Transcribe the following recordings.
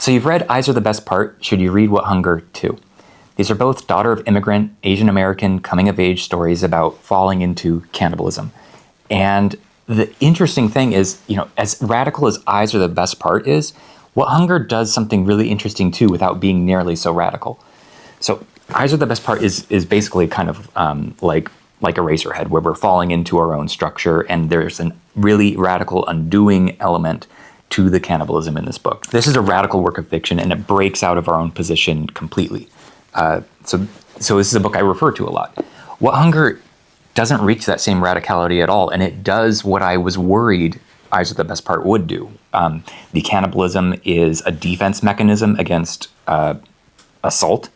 So you've read Eyes Are the Best Part. Should you read What Hunger too? These are both daughter of immigrant, Asian American coming-of-age stories about falling into cannibalism. And the interesting thing is, as radical as Eyes Are the Best Part is, What Hunger does something really interesting too without being nearly so radical. So Eyes Are the Best Part is basically kind of like Eraserhead, where we're falling into our own structure, and there's a really radical undoing element to the cannibalism in this book. This is a radical work of fiction, and it breaks out of our own position completely. So this is a book I refer to a lot. What Hunger doesn't reach that same radicality at all, and it does what I was worried Eyes Are the Best Part would do. The cannibalism is a defense mechanism against assault.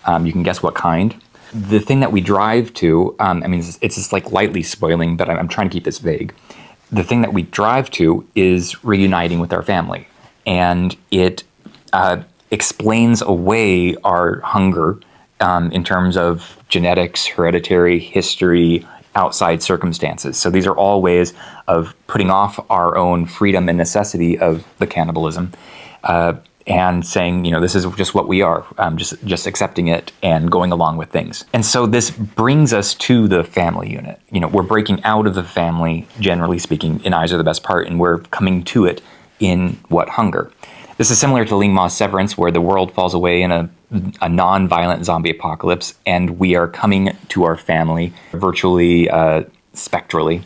You can guess what kind. The thing that we drive to, it's just like lightly spoiling, but I'm trying to keep this vague. The thing that we drive to is reuniting with our family. And it explains away our hunger in terms of genetics, hereditary, history, outside circumstances. So these are all ways of putting off our own freedom and necessity of the cannibalism and saying, this is just what we are, just accepting it and going along with things. And so this brings us to the family unit. We're breaking out of the family, generally speaking, in Eyes Are the Best Part, and we're coming to it in What Hunger. This is similar to Ling Ma's Severance, where the world falls away in a non-violent zombie apocalypse, and we are coming to our family virtually spectrally.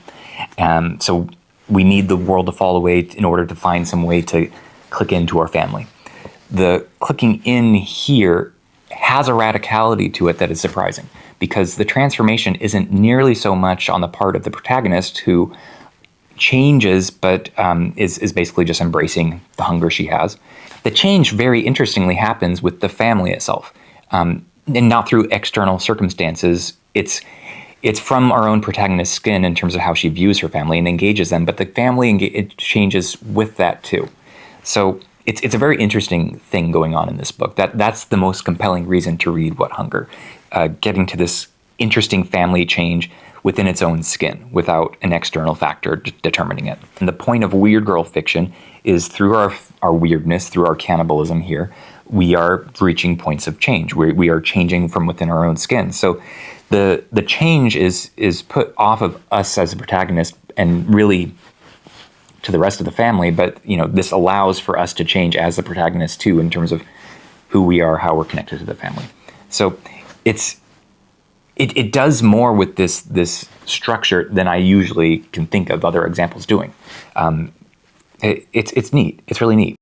So we need the world to fall away in order to find some way to click into our family. The clicking in here has a radicality to it that is surprising, because the transformation isn't nearly so much on the part of the protagonist, who changes but is basically just embracing the hunger she has. The change, very interestingly, happens with the family itself, and not through external circumstances. It's from our own protagonist's skin in terms of how she views her family and engages them, but the family it changes with that too. So it's a very interesting thing going on in this book. That's the most compelling reason to read What Hunger, getting to this interesting family change within its own skin, without an external factor determining it. And the point of weird girl fiction is, through our weirdness, through our cannibalism here, we are reaching points of change. We are changing from within our own skin. So the change is put off of us as a protagonist and really to the rest of the family, but this allows for us to change as the protagonist too, in terms of who we are, how we're connected to the family. So it does more with this structure than I usually can think of other examples doing. It's neat. It's really neat.